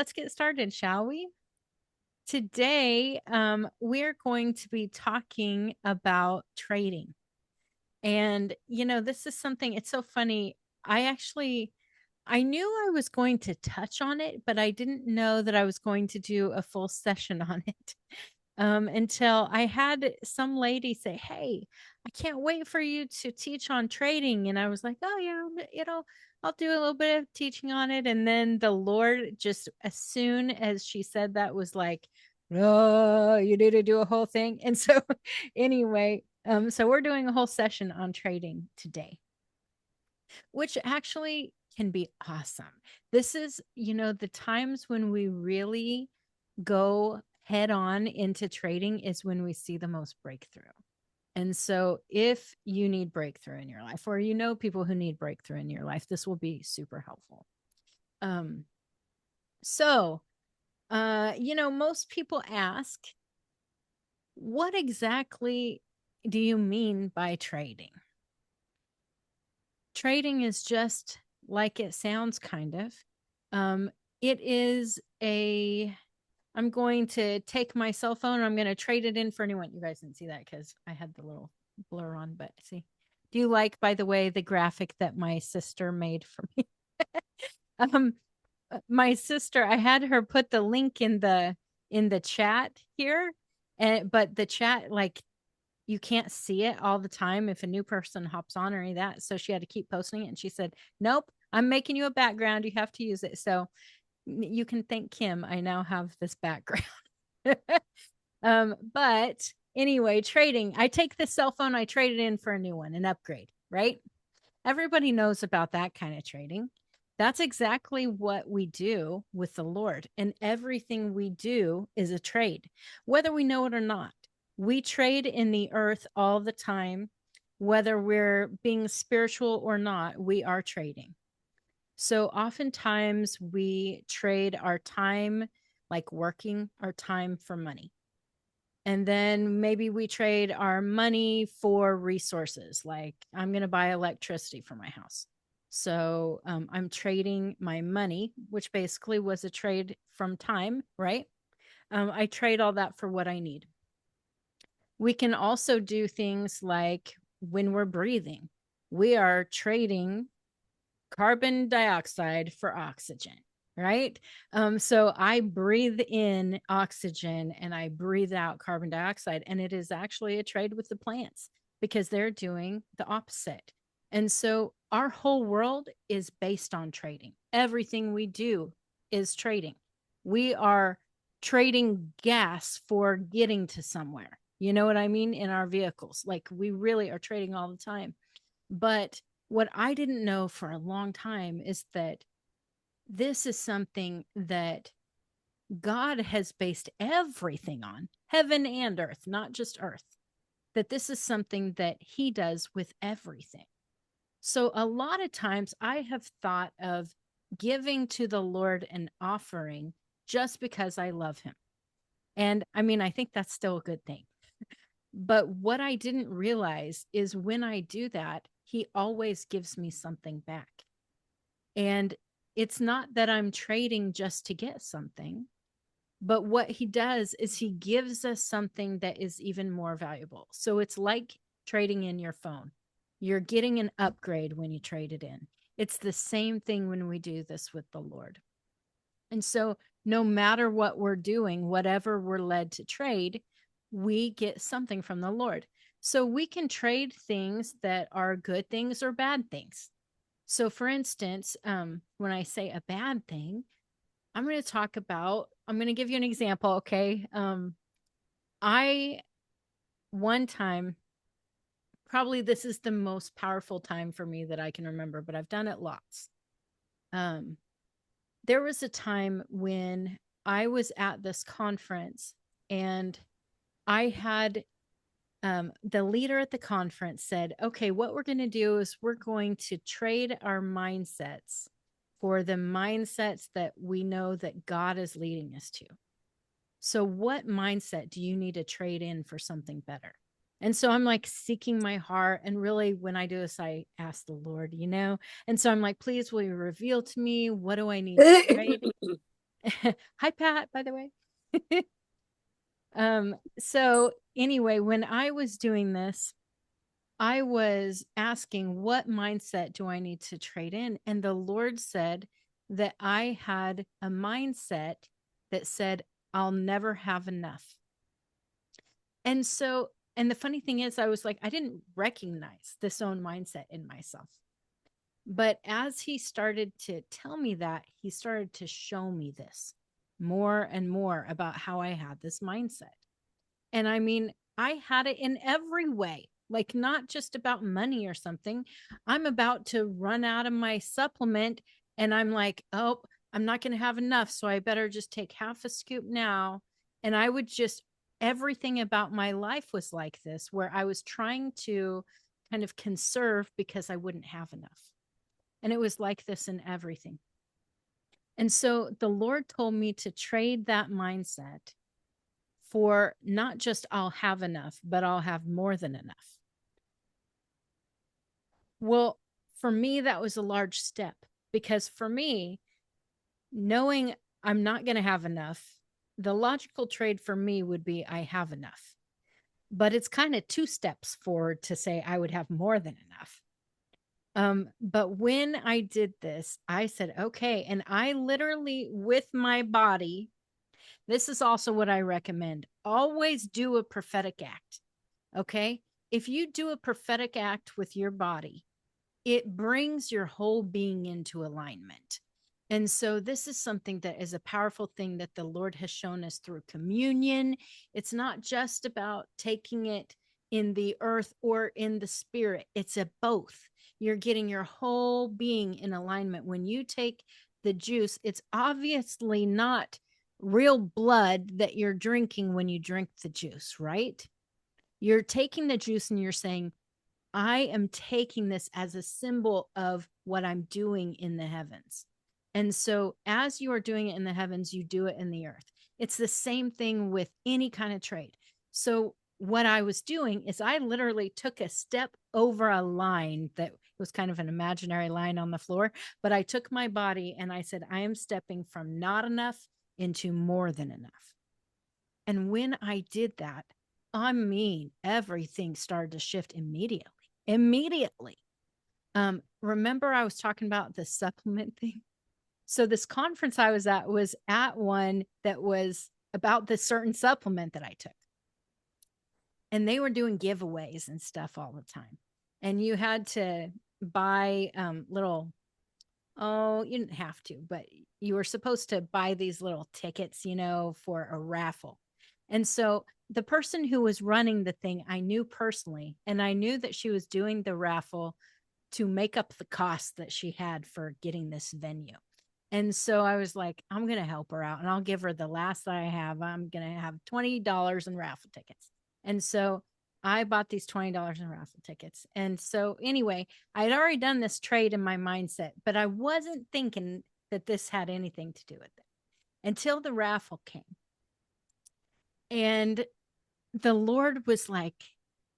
let's get started, shall we? Today, we're going to be talking about trading. And, this is something, it's so funny. I knew I was going to touch on it, but I didn't know that I was going to do a full session on it until I had some lady say, "Hey, I can't wait for you to teach on trading." And I was like, "Oh, yeah, I'll do a little bit of teaching on it." And then the Lord, just as soon as she said that, was like, "Oh, you need to do a whole thing." And so, anyway, so we're doing a whole session on trading today, which actually can be awesome. This is, the times when we really go head on into trading is when we see the most breakthrough. And so if you need breakthrough in your life, or people who need breakthrough in your life, this will be super helpful. Um so most people ask, what exactly do you mean by trading? Trading is just like it sounds, kind of. Um, it is I'm going to take my cell phone and I'm going to trade it in for a new one. You guys didn't see that because I had the little blur on, but see. Do you like, by the way, the graphic that my sister made for me? um, my sister, I had her put the link in the chat here, but the chat, like, you can't see it all the time if a new person hops on or any of that. So she had to keep posting it. And she said, "Nope, I'm making you a background. You have to use it." So you can thank Kim. I now have this background. But anyway, trading. I take the cell phone, I trade it in for a new one, an upgrade, right? Everybody knows about that kind of trading. That's exactly what we do with the Lord. And everything we do is a trade, whether we know it or not. We trade in the earth all the time, whether we're being spiritual or not, we are trading. So oftentimes we trade our time, like working, our time for money. And then maybe we trade our money for resources, like I'm going to buy electricity for my house. So I'm trading my money, which basically was a trade from time, right? I trade all that for what I need. We can also do things like when we're breathing, we are trading carbon dioxide for oxygen, right? So I breathe in oxygen and I breathe out carbon dioxide, and it is actually a trade with the plants because they're doing the opposite. And so our whole world is based on trading. Everything we do is trading. We are trading gas for getting to somewhere. You know what I mean? In our vehicles, like we really are trading all the time. But what I didn't know for a long time is that this is something that God has based everything on, heaven and earth, not just earth, that this is something that He does with everything. So a lot of times I have thought of giving to the Lord an offering just because I love Him. And I mean, I think that's still a good thing. But what I didn't realize is when I do that, He always gives me something back. And it's not that I'm trading just to get something, but what He does is He gives us something that is even more valuable. So it's like trading in your phone. You're getting an upgrade when you trade it in. It's the same thing when we do this with the Lord. And so, no matter what we're doing, whatever we're led to trade, we get something from the Lord. So, we can trade things that are good things or bad things. So, for instance, when I say a bad thing, I'm going to give you an example. Okay. I, one time, probably this is the most powerful time for me that I can remember, but I've done it lots. Um, there was a time when I was at this conference and I had the leader at the conference said, "Okay, what we're going to do is we're going to trade our mindsets for the mindsets that we know that God is leading us to. So, what mindset do you need to trade in for something better?" And so I'm like seeking my heart. And really, when I do this, I ask the Lord. And so I'm like, "Please, will you reveal to me what do I need to trade?" Hi, Pat, by the way. So anyway, when I was doing this, I was asking, what mindset do I need to trade in? And the Lord said that I had a mindset that said, I'll never have enough. And so, and the funny thing is, I was like, I didn't recognize this own mindset in myself. But as he started to tell me that, he started to show me this more and more about how I had this mindset. And I mean, I had it in every way, like not just about money or something. I'm about to run out of my supplement and I'm like, oh, I'm not going to have enough. So I better just take half a scoop now. And I would just, everything about my life was like this, where I was trying to kind of conserve because I wouldn't have enough. And it was like this in everything. And so the Lord told me to trade that mindset for not just I'll have enough, but I'll have more than enough. Well, for me, that was a large step because for me, knowing I'm not going to have enough, the logical trade for me would be I have enough. But it's kind of two steps forward to say I would have more than enough. But when I did this, I said, okay. And I literally, with my body, this is also what I recommend. Always do a prophetic act. Okay. If you do a prophetic act with your body, it brings your whole being into alignment. And so, this is something that is a powerful thing that the Lord has shown us through communion. It's not just about taking it in the earth or in the spirit, it's a both. You're getting your whole being in alignment. When you take the juice, it's obviously not real blood that you're drinking when you drink the juice, right? You're taking the juice and you're saying, I am taking this as a symbol of what I'm doing in the heavens. And so, as you are doing it in the heavens, you do it in the earth. It's the same thing with any kind of trade. So, what I was doing is I literally took a step over a line that was kind of an imaginary line on the floor, but I took my body and I said, I am stepping from not enough into more than enough. And when I did that, I mean, everything started to shift immediately. Remember I was talking about the supplement thing? So this conference I was at one that was about this certain supplement that I took. And they were doing giveaways and stuff all the time. And you had to buy little, oh, you didn't have to, but you were supposed to buy these little tickets, for a raffle. And so the person who was running the thing, I knew personally, and I knew that she was doing the raffle to make up the cost that she had for getting this venue. And so I was like, I'm going to help her out and I'll give her the last that I have. I'm going to have $20 in raffle tickets. And so I bought these $20 in raffle tickets. And so anyway, I had already done this trade in my mindset, but I wasn't thinking that this had anything to do with it until the raffle came. And the Lord was like,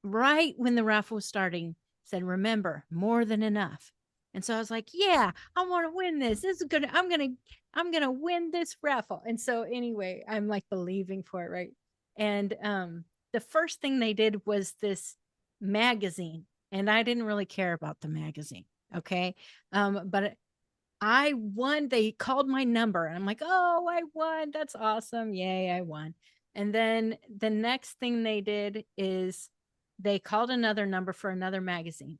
right when the raffle was starting, said, remember, more than enough. And so I was like, yeah, I want to win this. This is good. I'm gonna win this raffle. And so anyway, I'm like believing for it, right? And the first thing they did was this magazine. And I didn't really care about the magazine. Okay. But I won. They called my number and I'm like, oh, I won. That's awesome. Yay, I won. And then the next thing they did is they called another number for another magazine.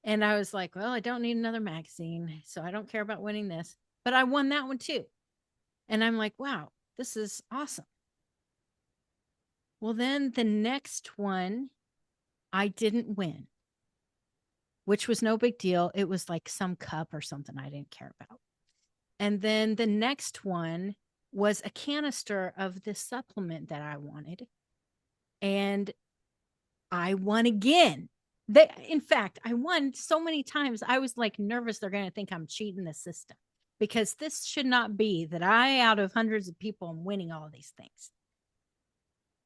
And I was like, well, I don't need another magazine. So I don't care about winning this. But I won that one too. And I'm like, wow, this is awesome. Well, then the next one, I didn't win, which was no big deal. It was like some cup or something I didn't care about. And then the next one was a canister of the supplement that I wanted. And I won again. In fact, I won so many times. I was like nervous they're going to think I'm cheating the system because this should not be that I, out of hundreds of people, am winning all of these things.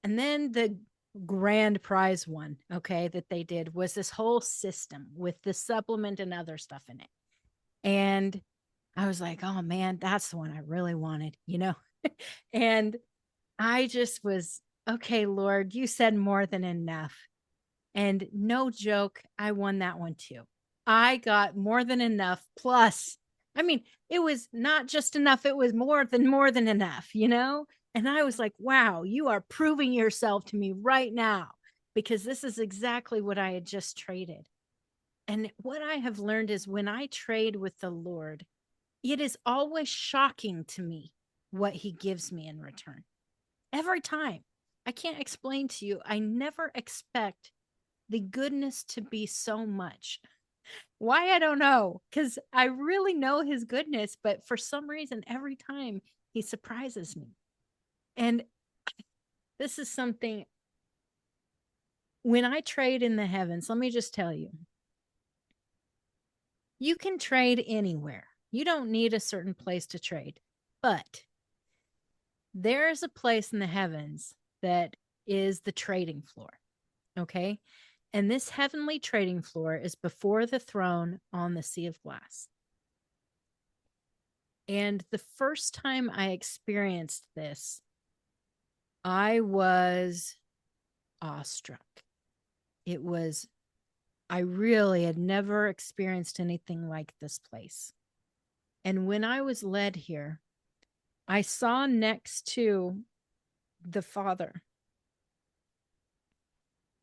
And then the grand prize one, okay, that they did was this whole system with the supplement and other stuff in it. And I was like, oh man, that's the one I really wanted, you know? And I just was, okay, Lord, you said more than enough. And no joke, I won that one too. I got more than enough. Plus, I mean, it was not just enough, it was more than enough, you know? And I was like, wow, you are proving yourself to me right now because this is exactly what I had just traded. And what I have learned is when I trade with the Lord, it is always shocking to me what he gives me in return. Every time. I can't explain to you. I never expect the goodness to be so much. Why? I don't know. Because I really know his goodness, but for some reason, every time he surprises me. And this is something when I trade in the heavens, let me just tell you, you can trade anywhere. You don't need a certain place to trade, but there is a place in the heavens that is the trading floor. Okay. And this heavenly trading floor is before the throne on the sea of glass. And the first time I experienced this, I was awestruck. It was, I really had never experienced anything like this place. And when I was led here, I saw next to the Father,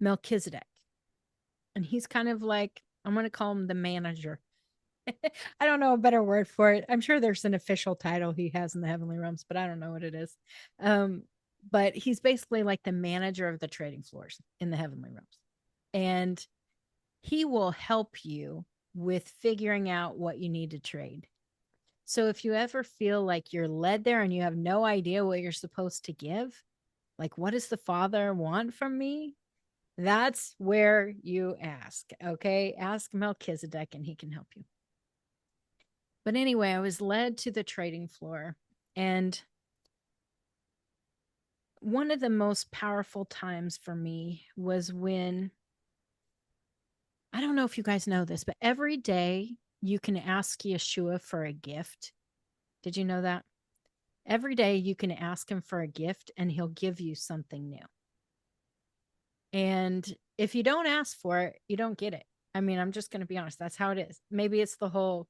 Melchizedek. And he's kind of like, I'm going to call him the manager. I don't know a better word for it. I'm sure there's an official title he has in the heavenly realms, but I don't know what it is. But he's basically like the manager of the trading floors in the heavenly realms. And he will help you with figuring out what you need to trade. So if you ever feel like you're led there and you have no idea what you're supposed to give, like, what does the Father want from me? That's where you ask. Okay. Ask Melchizedek and he can help you. But anyway, I was led to the trading floor. And one of the most powerful times for me was when, I don't know if you guys know this, but every day you can ask Yeshua for a gift. Did you know that? Every day you can ask him for a gift and he'll give you something new. And if you don't ask for it, you don't get it. I mean, I'm just going to be honest. That's how it is. Maybe it's the whole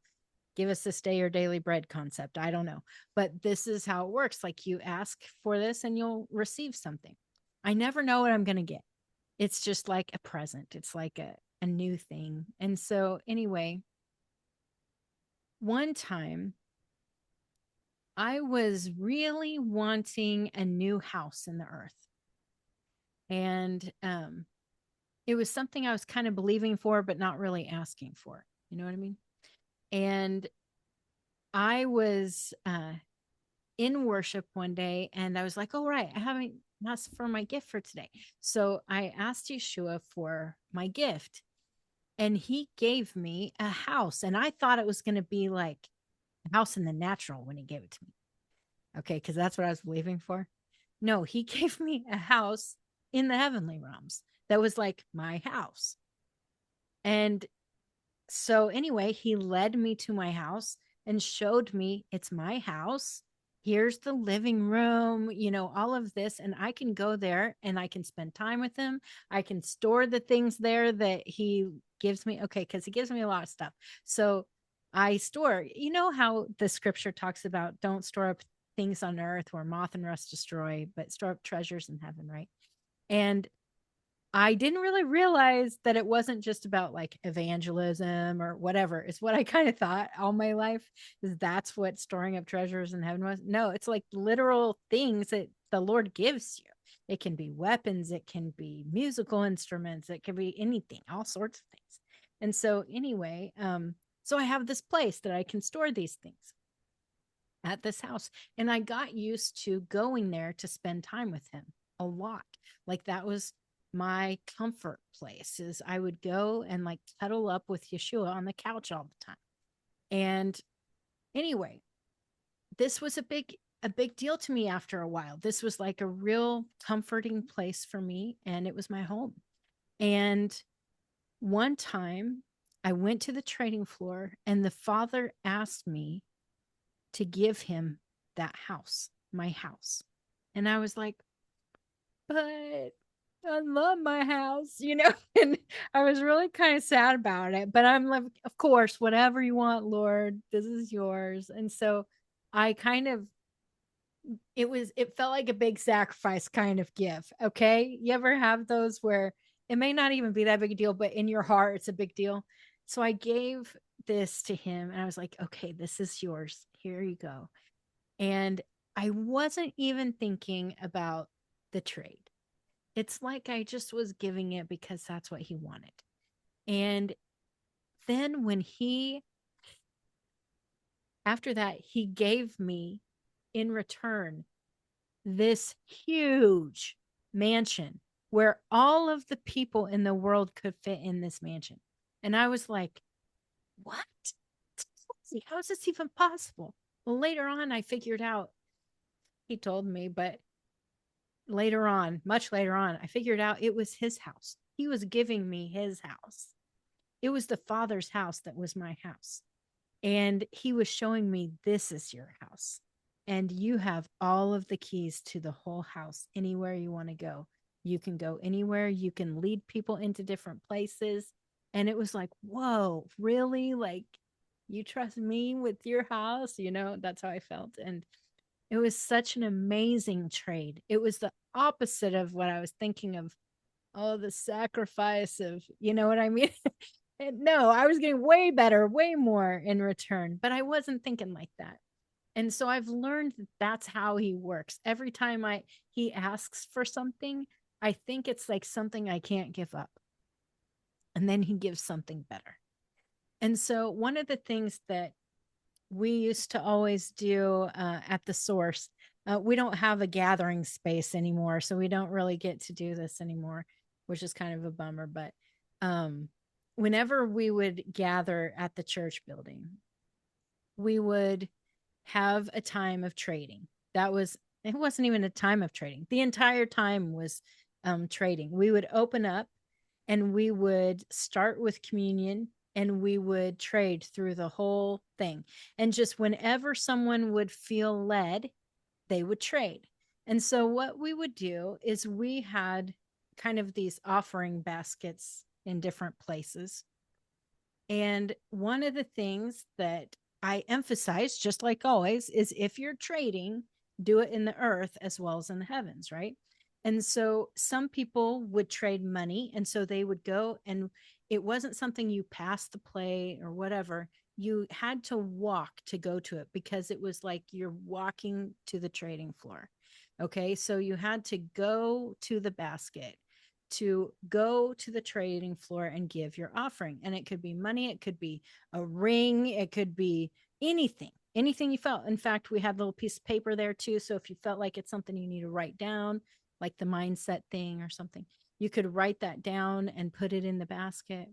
give us this day your daily bread concept. I don't know. But this is how it works. Like you ask for this and you'll receive something. I never know what I'm going to get. It's just like a present, it's like a new thing. And so, anyway, one time I was really wanting a new house in the earth. And it was something I was kind of believing for, but not really asking for. You know what I mean? And I was in worship one day and I was like, oh, right, I haven't asked for my gift for today. So I asked Yeshua for my gift and he gave me a house. And I thought it was going to be like a house in the natural when he gave it to me. Okay. Cause that's what I was believing for. No, he gave me a house in the heavenly realms that was like my house. And so anyway, he led me to my house and showed me it's my house. Here's the living room, you know, all of this. And I can go there and I can spend time with him. I can store the things there that he gives me. Okay. Cause he gives me a lot of stuff. So I store, you know, how the scripture talks about don't store up things on earth where moth and rust destroy, but store up treasures in heaven. Right. And I didn't really realize that it wasn't just about like evangelism or whatever. It's what I kind of thought all my life is that's what storing up treasures in heaven was. No, it's like literal things that the Lord gives you. It can be weapons, it can be musical instruments, it can be anything, all sorts of things. And so anyway, so I have this place that I can store these things at this house. And I got used to going there to spend time with him a lot. Like that was my comfort place is I would go and like cuddle up with Yeshua on the couch all the time. And anyway, this was a big deal to me after a while. This was like a real comforting place for me and it was my home. And one time I went to the trading floor and the Father asked me to give him that house, my house. And I was like, but I love my house, and I was really kind of sad about it. But I'm like, of course, whatever you want, Lord, this is yours. And so I kind of, it felt like a big sacrifice kind of give. Okay. You ever have those where it may not even be that big a deal, but in your heart, it's a big deal. So I gave this to him and I was like, okay, this is yours. Here you go. And I wasn't even thinking about the trade. It's like I just was giving it because that's what he wanted. And then after that, he gave me in return this huge mansion where all of the people in the world could fit in this mansion. And I was like, what? How is this even possible? Well, later on, I figured out, he told me, but later on, much later on, I figured out it was his house. He was giving me his house. It was the Father's house that was my house. And he was showing me, this is your house. And you have all of the keys to the whole house. Anywhere you want to go, you can go anywhere. You can lead people into different places. And it was like, whoa, really? Like, you trust me with your house? That's how I felt. And it was such an amazing trade. It was the opposite of what I was thinking of. Oh, the sacrifice of, you know what I mean? No, I was getting way better, way more in return, but I wasn't thinking like that. And so I've learned that that's how he works. Every time he asks for something, I think it's like something I can't give up. And then he gives something better. And so one of the things that we used to always do at the source, we don't have a gathering space anymore, so we don't really get to do this anymore, which is kind of a bummer. But whenever we would gather at the church building, we would have a time of trading. It wasn't even a time of trading. The entire time was trading. We would open up and we would start with communion and we would trade through the whole thing. And just whenever someone would feel led, they would trade. And so what we would do is we had kind of these offering baskets in different places. And one of the things that I emphasize, just like always, is if you're trading, do it in the earth as well as in the heavens, right? And so some people would trade money. And so they would go, and it wasn't something you passed the play or whatever. You had to walk to go to it because it was like you're walking to the trading floor. Okay. So you had to go to the basket, to go to the trading floor and give your offering. And it could be money, it could be a ring, it could be anything you felt. In fact, we had a little piece of paper there too. So if you felt like it's something you need to write down, like the mindset thing or something, you could write that down and put it in the basket.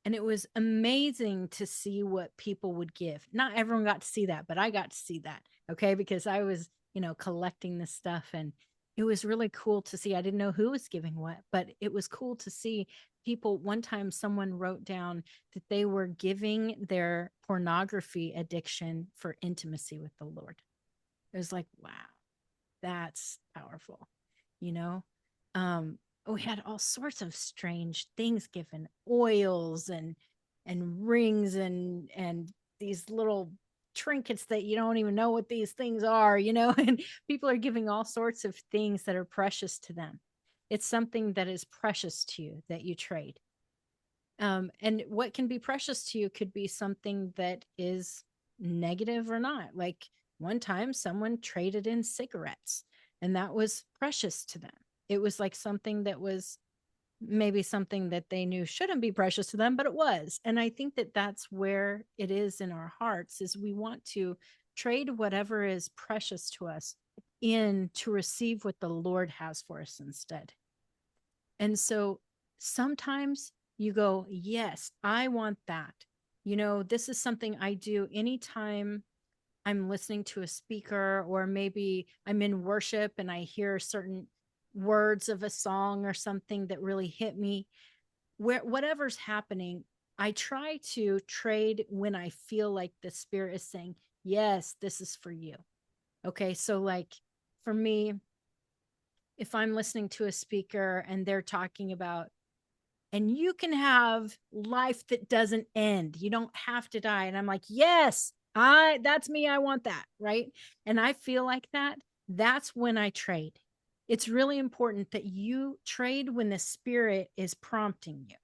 And it was amazing to see what people would give. Not everyone got to see that, but I got to see that. Okay. Because I was, collecting this stuff, and it was really cool to see. I didn't know who was giving what, but it was cool to see people. One time, someone wrote down that they were giving their pornography addiction for intimacy with the Lord. It was like, wow, that's powerful, you know? We had all sorts of strange things given, oils and rings and these little trinkets that you don't even know what these things are, and people are giving all sorts of things that are precious to them. It's something that is precious to you that you trade. And what can be precious to you could be something that is negative or not. Like one time someone traded in cigarettes, and that was precious to them. It was like something that was maybe something that they knew shouldn't be precious to them, but it was. And I think that that's where it is in our hearts, is we want to trade whatever is precious to us in to receive what the Lord has for us instead. And so sometimes you go, yes, I want that. This is something I do anytime I'm listening to a speaker, or maybe I'm in worship and I hear certain words of a song or something that really hit me. Whatever's happening, I try to trade when I feel like the Spirit is saying, Yes, this is for you. Okay. So, like for me, if I'm listening to a speaker and they're talking about, and you can have life that doesn't end, you don't have to die. And I'm like, yes, that's me. I want that. Right. And I feel like that. That's when I trade. It's really important that you trade when the spirit is prompting you,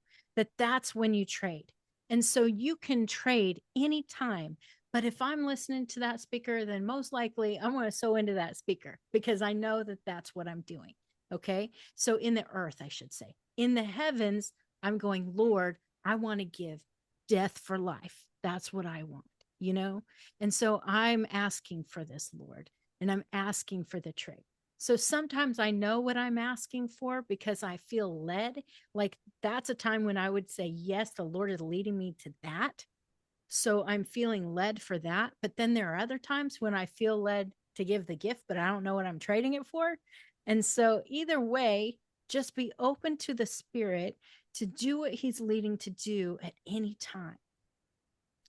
that's when you trade. And so you can trade anytime. But if I'm listening to that speaker, then most likely I'm going to sow into that speaker because I know that that's what I'm doing. Okay. So in the earth, I should say, in the heavens, I'm going, Lord, I want to give death for life. That's what I want, you know? And so I'm asking for this, Lord, and I'm asking for the trade. So sometimes I know what I'm asking for because I feel led. Like that's a time when I would say, yes, the Lord is leading me to that. So I'm feeling led for that. But then there are other times when I feel led to give the gift, but I don't know what I'm trading it for. And so either way, just be open to the spirit to do what he's leading to do at any time,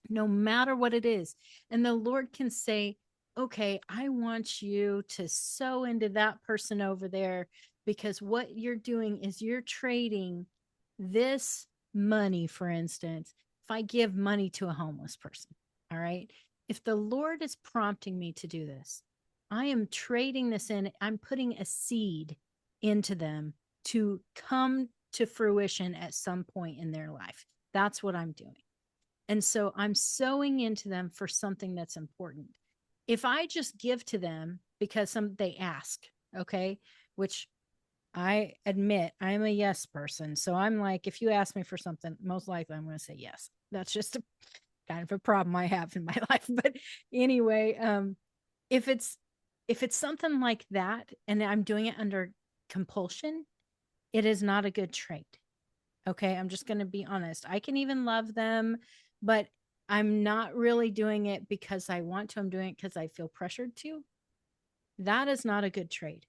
no matter what it is. And the Lord can say, okay, I want you to sow into that person over there because what you're doing is you're trading this money, for instance. If I give money to a homeless person, all right, if the Lord is prompting me to do this, I am trading this in, I'm putting a seed into them to come to fruition at some point in their life. That's what I'm doing. And so I'm sowing into them for something that's important. If I just give to them because they ask, okay, which I admit I'm a yes person. So I'm like, if you ask me for something, most likely I'm going to say yes. That's just a kind of a problem I have in my life. But anyway, if it's if it's something like that and I'm doing it under compulsion, it is not a good trait. Okay. I'm just going to be honest. I can even love them, but I'm not really doing it because I want to. I'm doing it because I feel pressured to. That is not a good trade.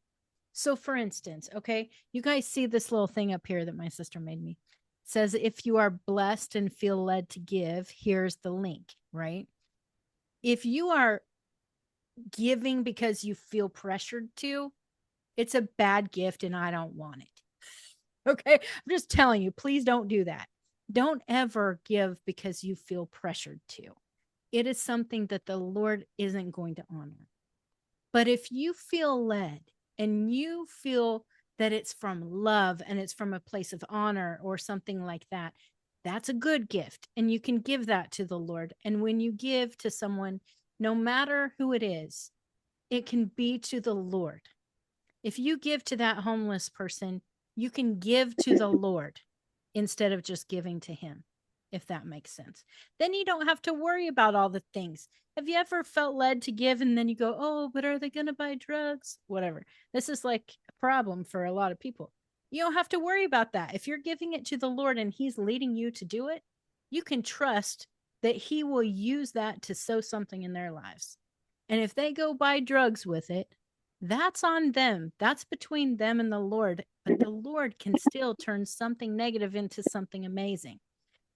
So, for instance, okay, you guys see this little thing up here that my sister made me. It says, if you are blessed and feel led to give, here's the link, right? If you are giving because you feel pressured to, it's a bad gift and I don't want it. Okay. I'm just telling you, please don't do that. Don't ever give because you feel pressured to. It is something that the Lord isn't going to honor. But if you feel led and you feel that it's from love and it's from a place of honor or something like that, that's a good gift. And you can give that to the Lord. And when you give to someone, no matter who it is, it can be to the Lord. If you give to that homeless person, you can give to the Lord instead of just giving to him, if that makes sense. Then you don't have to worry about all the things. Have you ever felt led to give and then you go, oh, but are they going to buy drugs? Whatever. This is like a problem for a lot of people. You don't have to worry about that. If you're giving it to the Lord and he's leading you to do it, you can trust that he will use that to sow something in their lives. And if they go buy drugs with it, that's on them. That's between them and the Lord. But the Lord can still turn something negative into something amazing.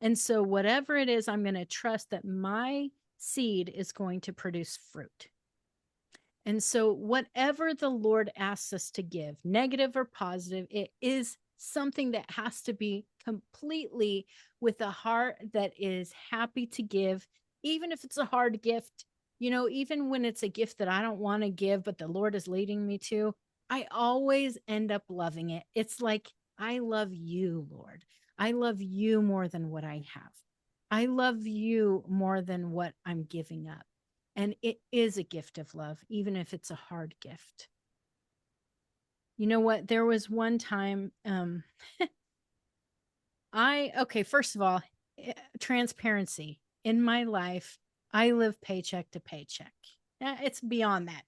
And so, whatever it is, I'm going to trust that my seed is going to produce fruit. And so, whatever the Lord asks us to give, negative or positive, it is something that has to be completely with a heart that is happy to give, even if it's a hard gift. You know, even when it's a gift that I don't want to give, but the Lord is leading me to, I always end up loving it. It's like, I love you, Lord. I love you more than what I have. I love you more than what I'm giving up. And it is a gift of love, even if it's a hard gift. You know what? There was one time, okay, first of all, transparency in my life. I live paycheck to paycheck. It's beyond that.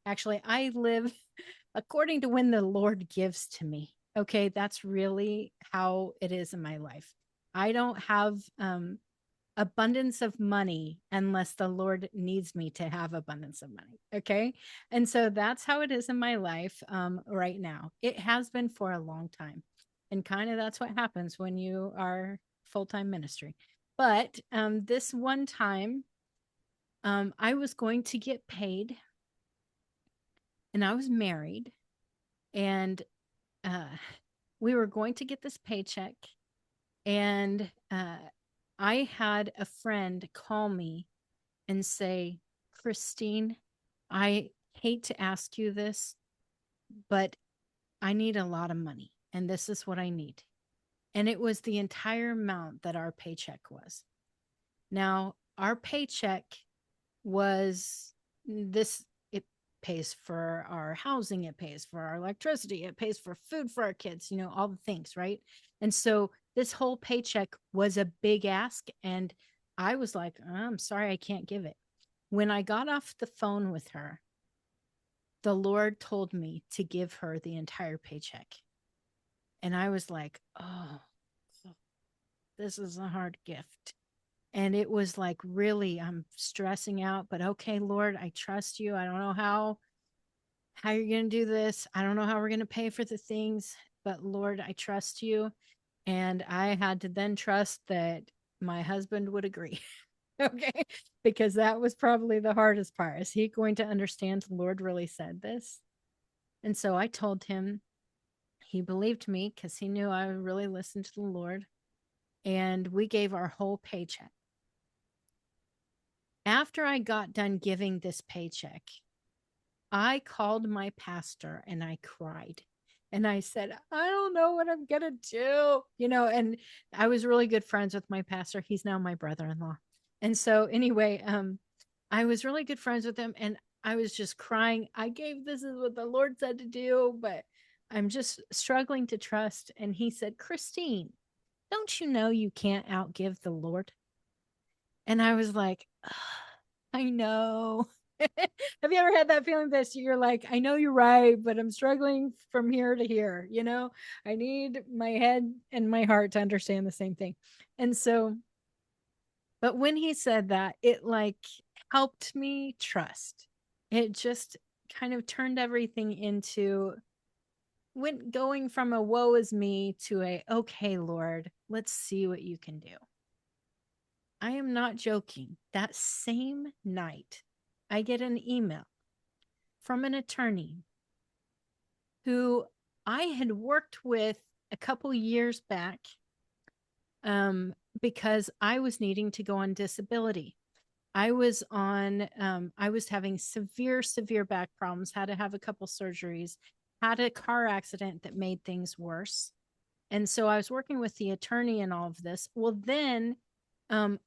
Actually, I live according to when the Lord gives to me. Okay, that's really how it is in my life. I don't have abundance of money unless the Lord needs me to have abundance of money. Okay. And so that's how it is in my life right now. It has been for a long time. And kind of that's what happens when you are full time ministry. But this one time, I was going to get paid, and I was married, and uh, we were going to get this paycheck. And I had a friend call me and say, Christine, I hate to ask you this, but I need a lot of money, and this is what I need. And it was the entire amount that our paycheck was. Now, our paycheck was this, it pays for our housing, it pays for our electricity, it pays for food for our kids, all the things, right? And so this whole paycheck was a big ask. And I was like, I'm sorry, I can't give it. When I got off the phone with her, the Lord told me to give her the entire paycheck. And I was like, oh, this is a hard gift. And it was like, really, I'm stressing out, but okay, Lord, I trust you. I don't know how you're going to do this. I don't know how we're going to pay for the things, but Lord, I trust you. And I had to then trust that my husband would agree. Okay. Because that was probably the hardest part. Is he going to understand the Lord really said this? And so I told him, he believed me because he knew I really listened to the Lord. And we gave our whole paycheck. After I got done giving this paycheck, I called my pastor and I cried. And I said, I don't know what I'm going to do. And I was really good friends with my pastor. He's now my brother-in-law. And so anyway, I was really good friends with him, and I was just crying. I gave, this is what the Lord said to do, but I'm just struggling to trust. And he said, Christine, don't you know you can't outgive the Lord? And I was like, I know. Have you ever had that feeling that you're like, I know you're right, but I'm struggling from here to here? I need my head and my heart to understand the same thing. And so, but when he said that, it like helped me trust. It just kind of turned everything into, went going from a woe is me to a, okay, Lord, let's see what you can do. I am not joking. That same night, I get an email from an attorney who I had worked with a couple years back, because I was needing to go on disability. I was having severe back problems, had to have a couple surgeries, had a car accident that made things worse. And so I was working with the attorney and all of this. Well, then, um,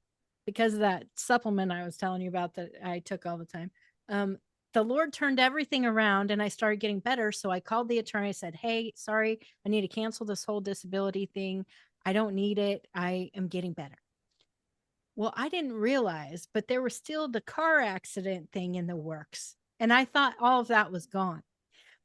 because of that supplement I was telling you about that I took all the time, the Lord turned everything around and I started getting better. So I called the attorney. I said, hey, sorry, I need to cancel this whole disability thing. I don't need it. I am getting better. Well, I didn't realize, but there was still the car accident thing in the works. And I thought all of that was gone.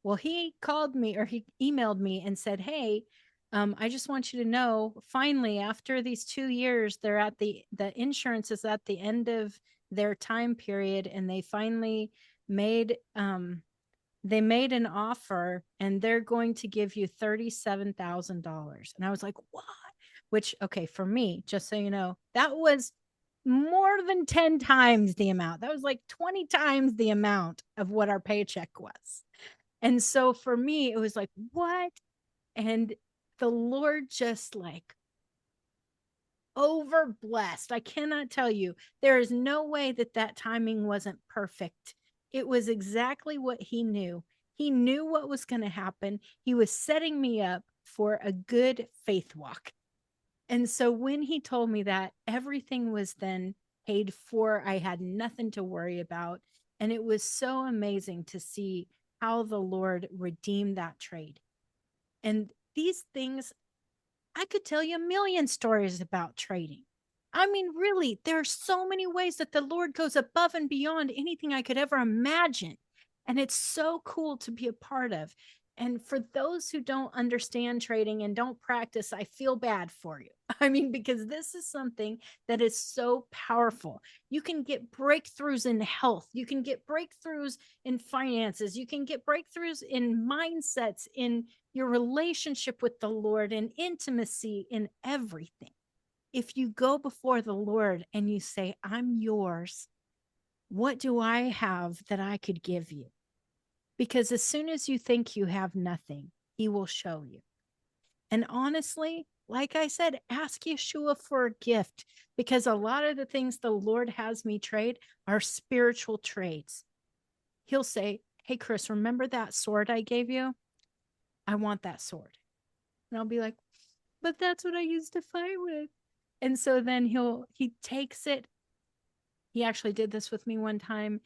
Well, he called me, or he emailed me and said, hey, I just want you to know, finally, after these 2 years, they're at the insurance is at the end of their time period. And they finally made, they made an offer and they're going to give you $37,000. And I was like, what? Which, okay, for me, just so you know, that was more than 10 times the amount. That was like 20 times the amount of what our paycheck was. And so for me, it was like, what? And the Lord just like over blessed. I cannot tell you. There is no way that that timing wasn't perfect. It was exactly what he knew. He knew what was going to happen. He was setting me up for a good faith walk. And so when he told me that, everything was then paid for. I had nothing to worry about. And it was so amazing to see how the Lord redeemed that trade. And these things, I could tell you a million stories about trading. I mean, really, there are so many ways that the Lord goes above and beyond anything I could ever imagine. And it's so cool to be a part of. And for those who don't understand trading and don't practice, I feel bad for you. I mean, because this is something that is so powerful. You can get breakthroughs in health, you can get breakthroughs in finances, you can get breakthroughs in mindsets, in your relationship with the Lord, and intimacy in everything. If you go before the Lord and you say, I'm yours, What do I have that I could give you? Because as soon as you think you have nothing, he will show you. And honestly, like I said, ask Yeshua for a gift, because a lot of the things the Lord has me trade are spiritual trades. He'll say, "Hey, Chris, remember that sword I gave you? I want that sword." And I'll be like, "But that's what I used to fight with." And so then he takes it. He actually did this with me one time.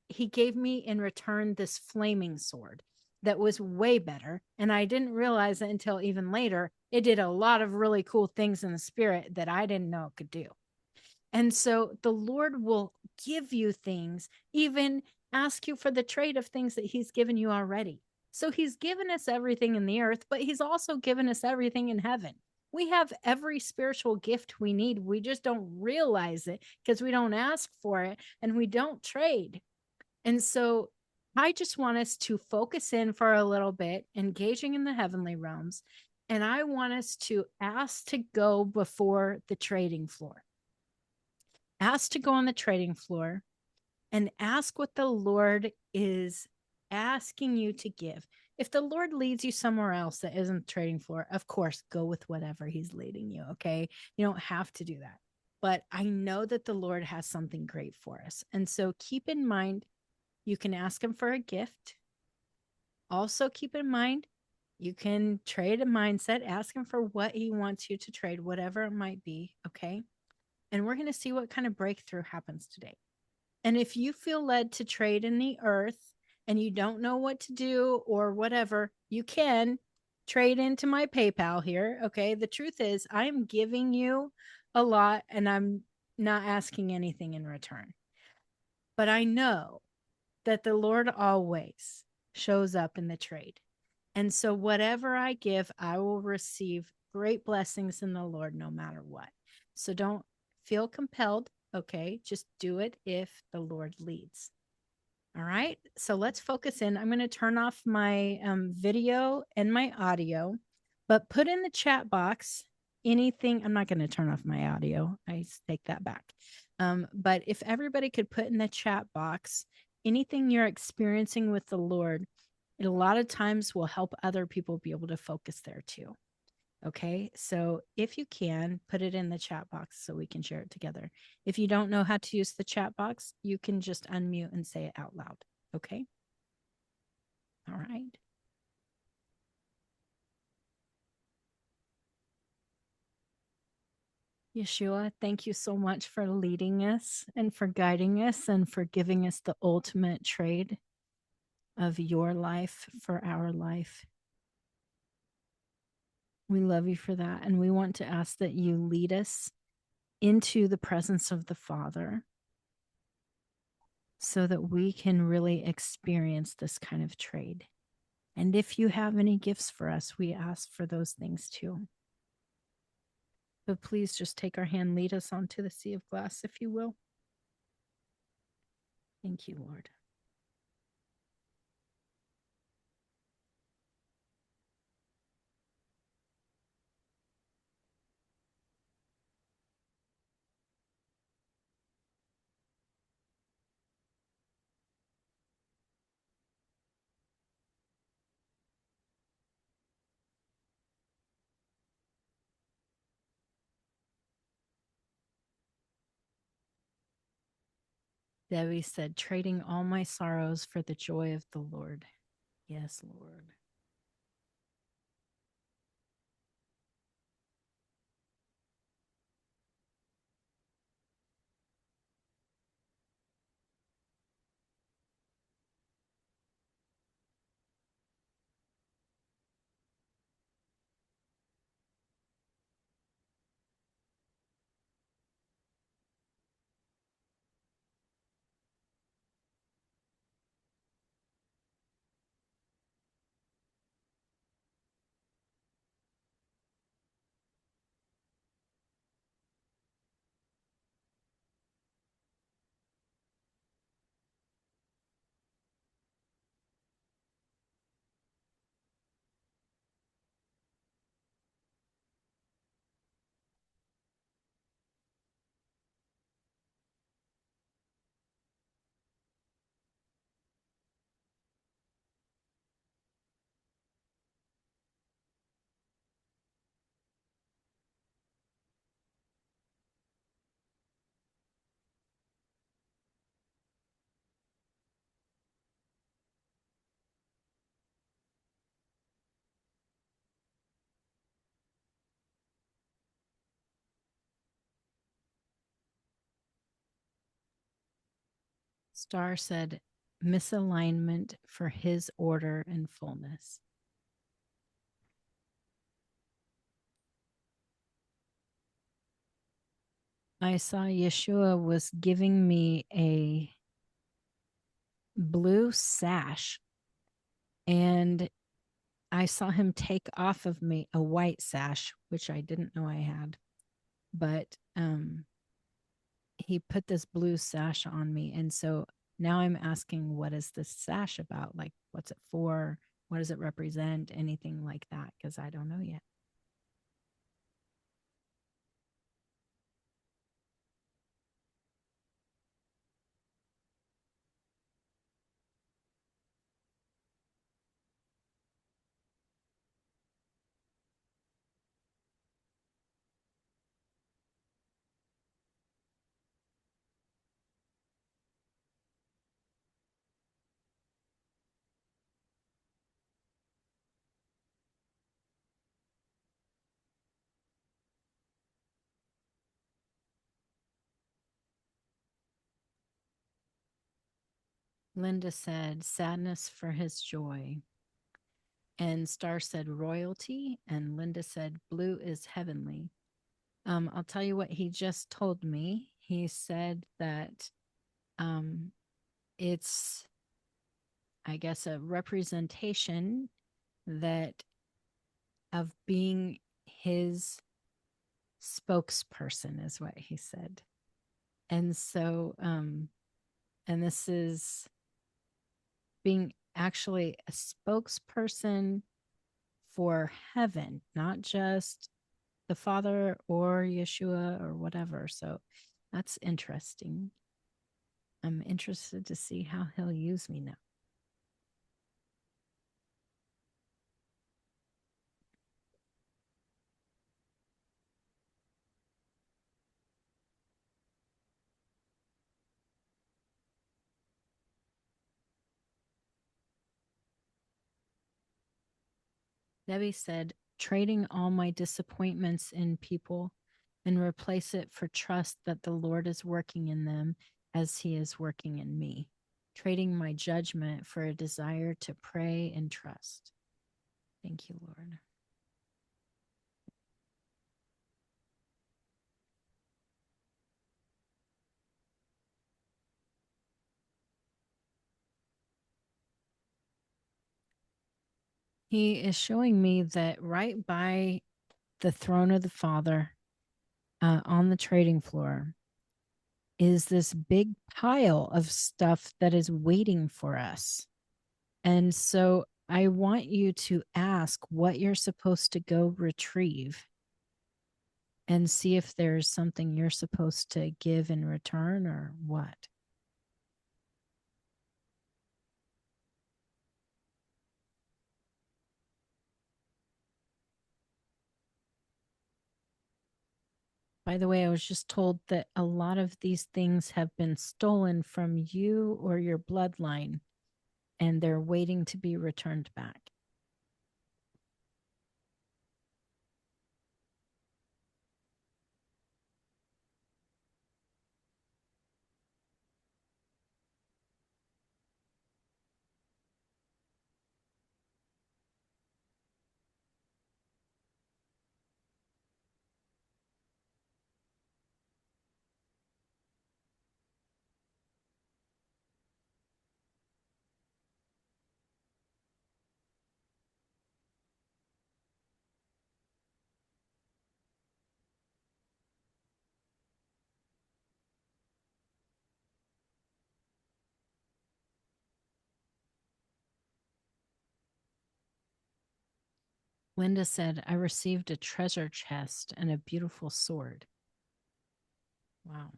He gave me in return this flaming sword that was way better. And I didn't realize it until even later. It did a lot of really cool things in the spirit that I didn't know it could do. And so the Lord will give you things, even ask you for the trade of things that He's given you already. So He's given us everything in the earth, but He's also given us everything in heaven. We have every spiritual gift we need. We just don't realize it because we don't ask for it and we don't trade. And so I just want us to focus in for a little bit, engaging in the heavenly realms. And I want us to ask to go before the trading floor. Ask to go on the trading floor and ask what the Lord is asking you to give. If the Lord leads you somewhere else that isn't the trading floor, of course, go with whatever He's leading you. Okay. You don't have to do that. But I know that the Lord has something great for us. And so keep in mind, you can ask Him for a gift. Also, keep in mind, you can trade a mindset, ask Him for what He wants you to trade, whatever it might be. Okay. And we're going to see what kind of breakthrough happens today. And if you feel led to trade in the earth and you don't know what to do or whatever, you can trade into my PayPal here. Okay. The truth is, I'm giving you a lot and I'm not asking anything in return. But I know that the Lord always shows up in the trade. And so, whatever I give, I will receive great blessings in the Lord no matter what. So, don't feel compelled. Okay. Just do it if the Lord leads. All right. So, let's focus in. I'm going to turn off my video and my audio, but put in the chat box anything. I'm not going to turn off my audio. I take that back. But if everybody could put in the chat box anything you're experiencing with the Lord, it a lot of times will help other people be able to focus there too. Okay. So if you can, put it in the chat box so we can share it together. If you don't know how to use the chat box, you can just unmute and say it out loud. Okay. All right. Yeshua, thank you so much for leading us and for guiding us and for giving us the ultimate trade of your life for our life. We love you for that. And we want to ask that you lead us into the presence of the Father so that we can really experience this kind of trade. And if you have any gifts for us, we ask for those things too. But please just take our hand, lead us onto the sea of glass, if you will. Thank you, Lord. Debbie said, trading all my sorrows for the joy of the Lord. Yes, Lord. Star said, misalignment for his order and fullness. I saw Yeshua was giving me a blue sash, and I saw him take off of me a white sash, which I didn't know I had. But he put this blue sash on me. And so now I'm asking, what is this sash about? Like, what's it for? What does it represent? Anything like that? Because I don't know yet. Linda said, sadness for his joy. And Star said, royalty. And Linda said, blue is heavenly. I'll tell you what he just told me. He said that um, it's, I guess, a representation that of being his spokesperson, is what he said. And so, and this is being actually a spokesperson for heaven, not just the Father or Yeshua or whatever. So that's interesting. I'm interested to see how he'll use me now. Debbie said, trading all my disappointments in people and replace it for trust that the Lord is working in them as he is working in me. Trading my judgment for a desire to pray and trust. Thank you, Lord. He is showing me that right by the throne of the Father on the trading floor is this big pile of stuff that is waiting for us. And so I want you to ask what you're supposed to go retrieve and see if there's something you're supposed to give in return or what. By the way, I was just told that a lot of these things have been stolen from you or your bloodline, and they're waiting to be returned back. Linda said, I received a treasure chest and a beautiful sword. Wow.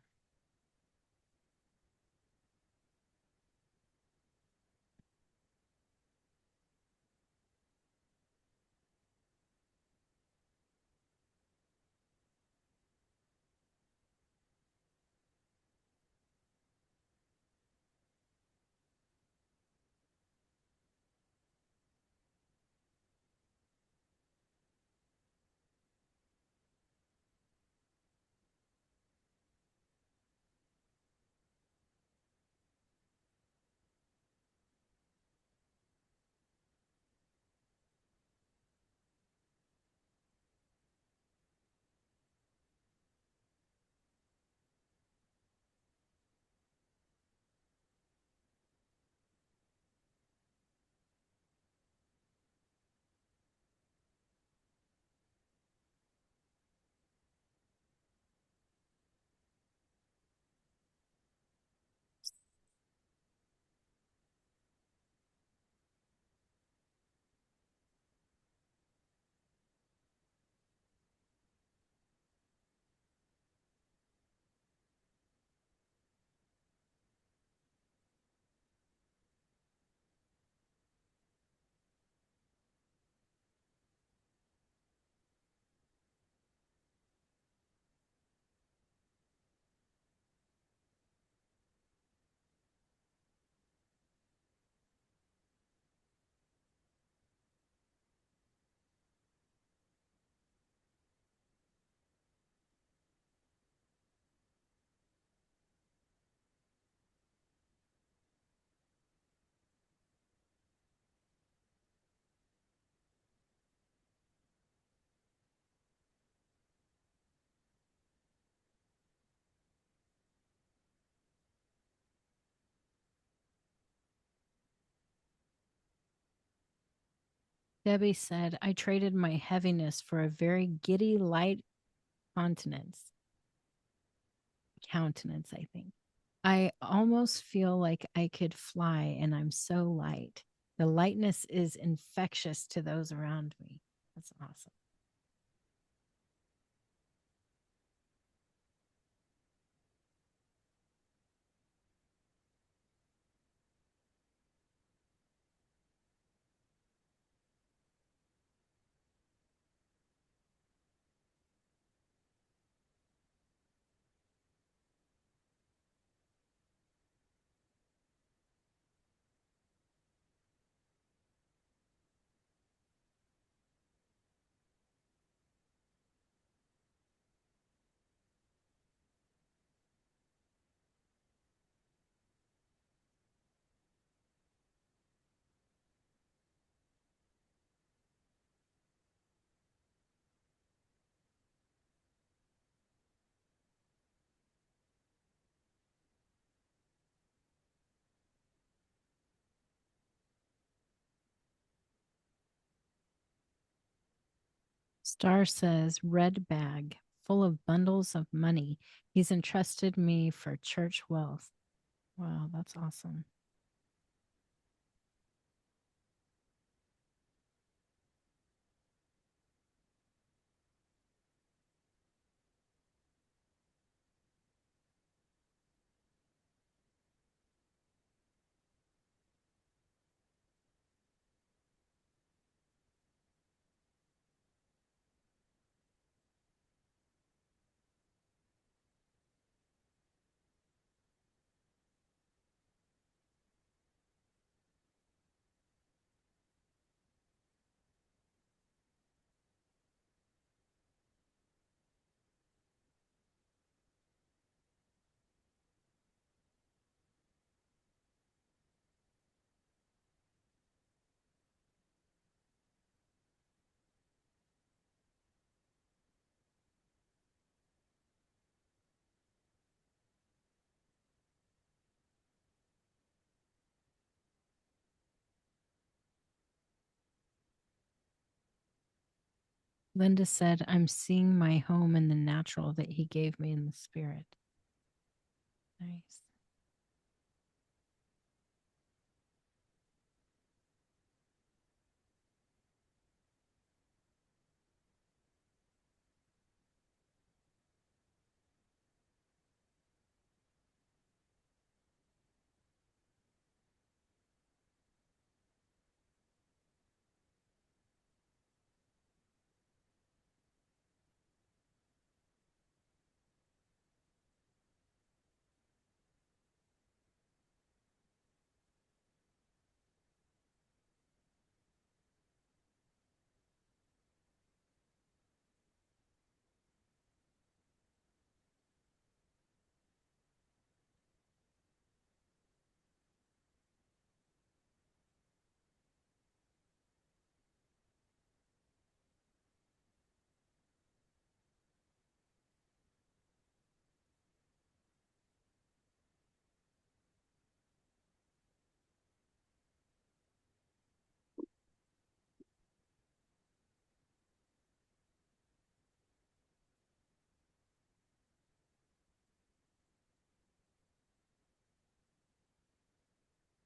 Debbie said, I traded my heaviness for a very giddy, light countenance. Countenance, I think. I almost feel like I could fly, and I'm so light. The lightness is infectious to those around me. That's awesome. Star says, red bag full of bundles of money. He's entrusted me for church wealth. Wow, that's awesome. Linda said, I'm seeing my home in the natural that he gave me in the spirit. Nice.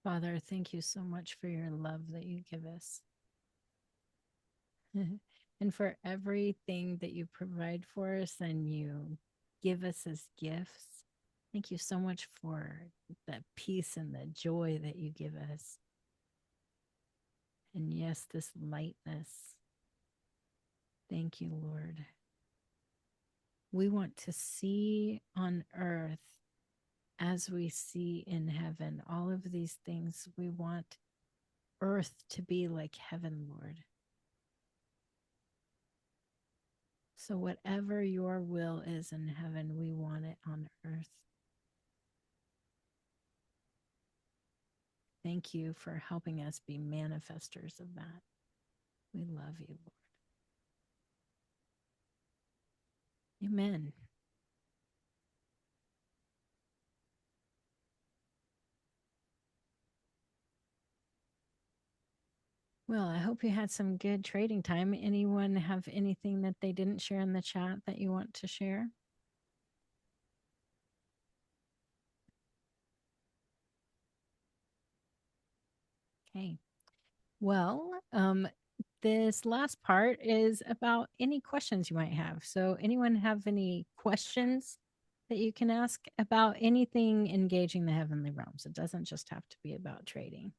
Father, thank you so much for your love that you give us and for everything that you provide for us and you give us as gifts. Thank you so much for the peace and the joy that you give us. And yes, this lightness. Thank you, Lord. We want to see on earth as we see in heaven. All of these things, we want earth to be like heaven, Lord. So, whatever your will is in heaven, we want it on earth. Thank you for helping us be manifestors of that. We love you, Lord. Amen. Well, I hope you had some good trading time. Anyone have anything that they didn't share in the chat that you want to share? Okay. Well, this last part is about any questions you might have. So, anyone have any questions that you can ask about anything engaging the heavenly realms? It doesn't just have to be about trading.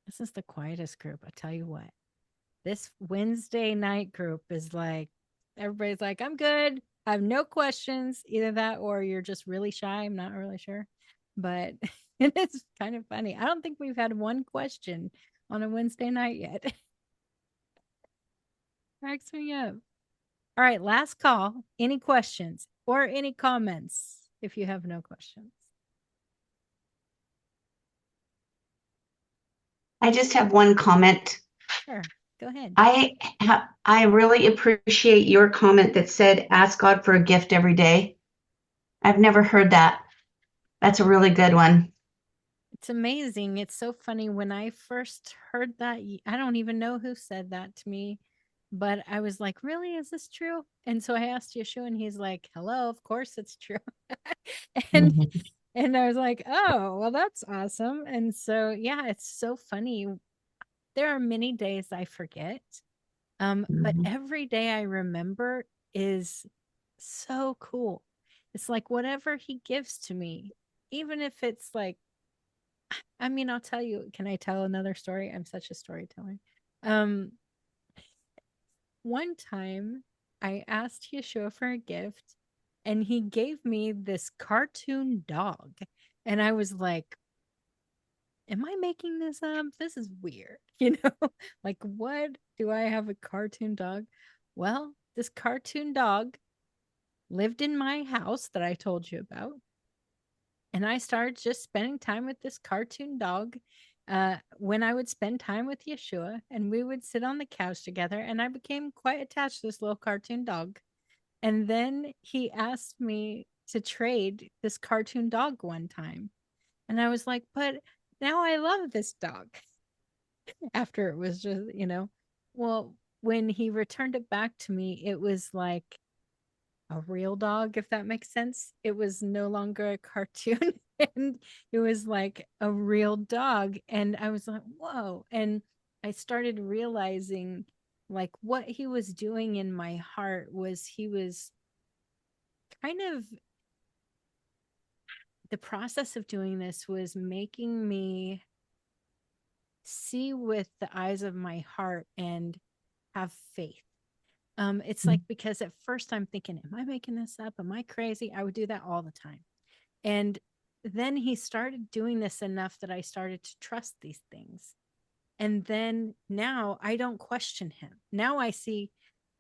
This is the quietest group. I tell you what, this Wednesday night group is like, everybody's like, I'm good. I have no questions. Either that or you're just really shy. I'm not really sure. But it's kind of funny. I don't think we've had one question on a Wednesday night yet. Cracks me up. All right, last call. Any questions or any comments if you have no questions? I just have one comment. Sure. Go ahead. I really appreciate your comment that said ask God for a gift every day. I've never heard that. That's a really good one. It's amazing. It's so funny. When I first heard that, I don't even know who said that to me, but I was like, really? Is this true? And so I asked Yeshua, and he's like, hello, of course it's true. and Mhm. and I was like, oh, well, that's awesome. And so yeah, it's so funny. There are many days I forget. But Mhm. every day I remember is so cool. It's like whatever he gives to me, even if it's like, I mean, I'll tell you, can I tell another story? I'm such a storyteller. Um, one time I asked Yeshua for a gift and he gave me this cartoon dog. And I was like, am I making this up? This is weird. Like, what do I have a cartoon dog? Well, this cartoon dog lived in my house that I told you about. And I started just spending time with this cartoon dog when I would spend time with Yeshua, and we would sit on the couch together. And I became quite attached to this little cartoon dog. And then he asked me to trade this cartoon dog one time. And I was like, but now I love this dog after it was just. Well, when he returned it back to me, it was like a real dog, if that makes sense. It was no longer a cartoon and it was like a real dog. And I was like, whoa. And I started realizing like what he was doing in my heart was he was kind of the process of doing this was making me see with the eyes of my heart and have faith. It's like because at first I'm thinking, am I making this up? Am I crazy? I would do that all the time. And then he started doing this enough that I started to trust these things. And then now I don't question him. Now I see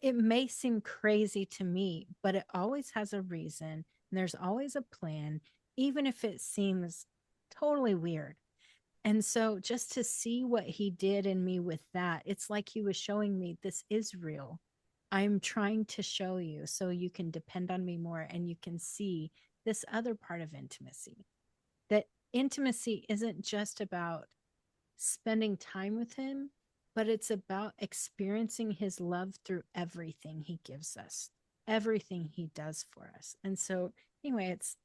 it may seem crazy to me, but it always has a reason. And there's always a plan, even if it seems totally weird. And so just to see what he did in me with that, it's like he was showing me this is real. I'm trying to show you so you can depend on me more and you can see this other part of intimacy. That intimacy isn't just about spending time with him, but it's about experiencing his love through everything he gives us, everything he does for us. And so, anyway, it's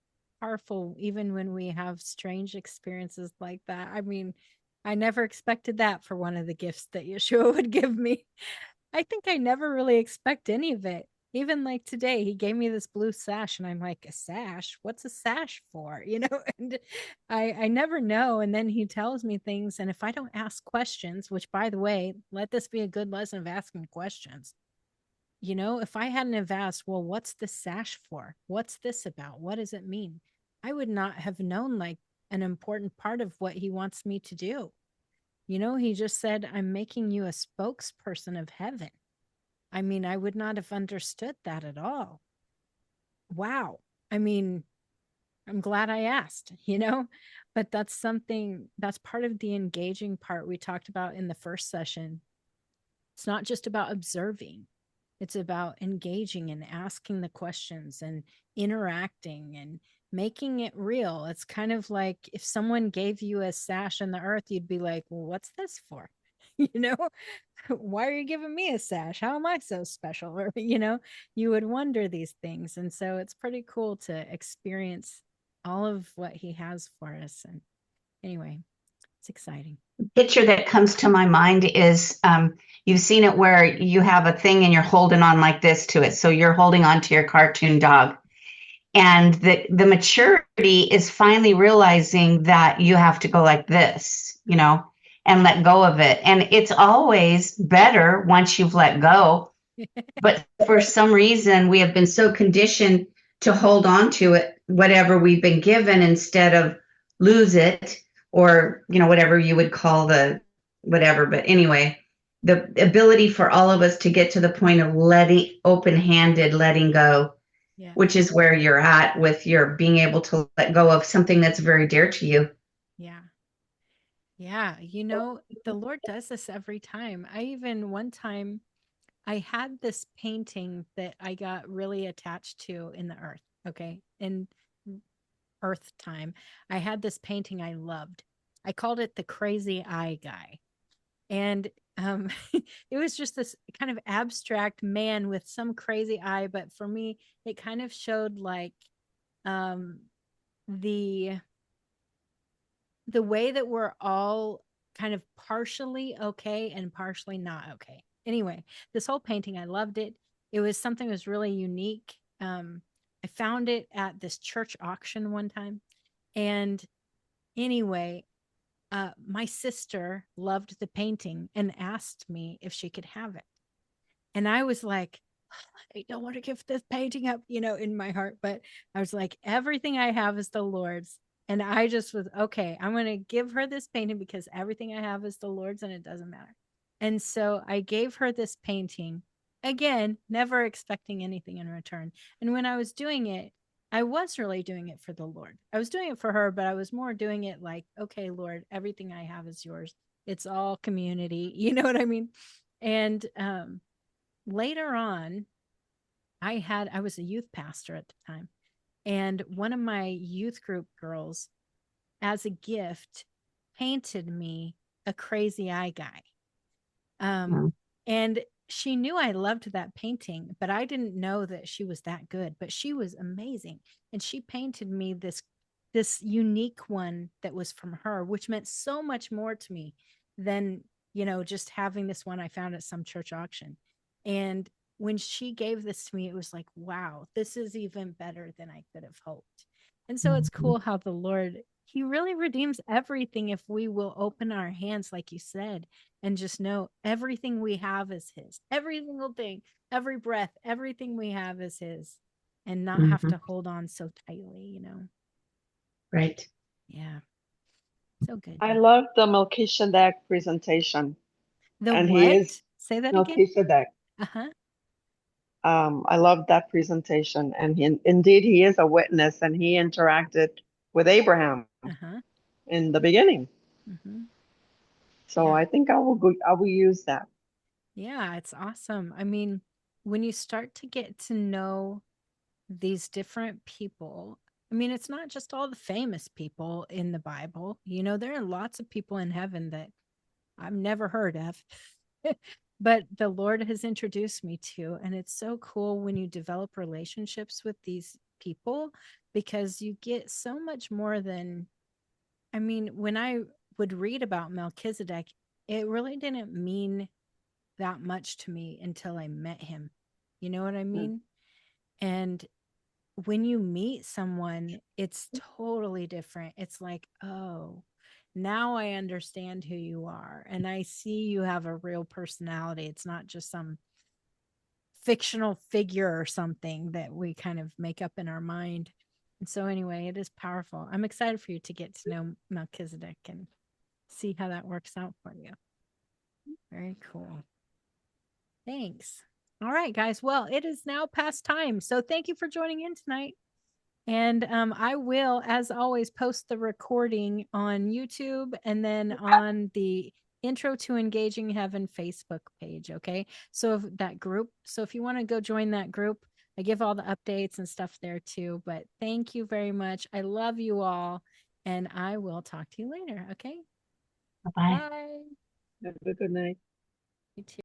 powerful even when we have strange experiences like that. I mean, I never expected that for one of the gifts that Yeshua would give me. I think I never really expect any of it. Even like today, he gave me this blue sash, and I'm like, a sash? What's a sash for? And I never know. And then he tells me things, and if I don't ask questions, which by the way, let this be a good lesson of asking questions. If I hadn't have asked, well, what's the sash for? What's this about? What does it mean? I would not have known like an important part of what he wants me to do. He just said, I'm making you a spokesperson of heaven. I mean, I would not have understood that at all. Wow. I mean, I'm glad I asked. But that's part of the engaging part we talked about in the first session. It's not just about observing, It's about engaging and asking the questions and interacting and making it real. It's kind of like if someone gave you a sash in the earth, you'd be like, well, what's this for? You know, why are you giving me a sash? How am I so special? Or, you would wonder these things. And so it's pretty cool to experience all of what he has for us. And anyway, it's exciting. Picture that comes to my mind is you've seen it where you have a thing and you're holding on like this to it. So you're holding on to your cartoon dog. And the maturity is finally realizing that you have to go like this, and let go of it. And it's always better once you've let go. But for some reason, we have been so conditioned to hold on to it, whatever we've been given, instead of lose it, or, whatever you would call the whatever. But anyway, the ability for all of us to get to the point of open-handed letting go, Yeah. which is where you're at with your being able to let go of something that's very dear to you. Yeah. Yeah. The Lord does this every time. One time, I had this painting that I got really attached to in the earth. Okay. In earth time, I had this painting I loved. I called it the crazy eye guy. And it was just this kind of abstract man with some crazy eye. But for me, it kind of showed like um, the way that we're all kind of partially okay and partially not okay. Anyway, this whole painting, I loved it. It was something that was really unique. I found it at this church auction one time. And anyway, my sister loved the painting and asked me if she could have it. And I was like, I don't want to give this painting up, in my heart. But I was like, everything I have is the Lord's. And I just was, okay, I'm going to give her this painting because everything I have is the Lord's and it doesn't matter. And so I gave her this painting, again, never expecting anything in return. And when I was doing it, I was really doing it for the Lord. I was doing it for her, but I was more doing it like, okay, Lord, everything I have is yours. It's all community. You know what I mean? And later on, I was a youth pastor at the time, and one of my youth group girls, as a gift, painted me a crazy eye guy. Mm. And she knew I loved that painting, but I didn't know that she was that good. But she was amazing, and she painted me this unique one that was from her, which meant so much more to me than just having this one I found at some church auction. And when she gave this to me, it was like, wow, this is even better than I could have hoped. And so it's Mhm. cool how the Lord, he really redeems everything if we will open our hands, like you said, and just know everything we have is his. Every single thing, every breath, everything we have is his, and not have Mhm. to hold on so tightly. Right. Yeah. So good. I love the Melchizedek presentation, The and he is what? Say that again. Melchizedek. Uh-huh. I love that presentation, and indeed he is a witness, and he interacted with Abraham Uh-huh. in the beginning. Mm-hmm. So Yeah. I think I will use that. Yeah, it's awesome. I mean, when you start to get to know these different people, I mean, it's not just all the famous people in the Bible. There are lots of people in heaven that I've never heard of, but the Lord has introduced me to. And it's so cool when you develop relationships with these people because you get so much more than, I mean, when I would read about Melchizedek, it really didn't mean that much to me until I met him. You know what I Mm. mean? And when you meet someone, it's totally different. It's like, oh, now I understand who you are. And I see you have a real personality. It's not just some fictional figure or something that we kind of make up in our mind. And so, anyway, it is powerful. I'm excited for you to get to know Melchizedek and see how that works out for you. Very cool. Thanks. All right, guys. Well, it is now past time. So, thank you for joining in tonight. And I will, as always, post the recording on YouTube and then on the Intro to Engaging Heaven Facebook page. Okay. So that group. So if you want to go join that group, I give all the updates and stuff there too. But thank you very much. I love you all. And I will talk to you later. Okay. Bye-bye. Bye. Have a good night. You too.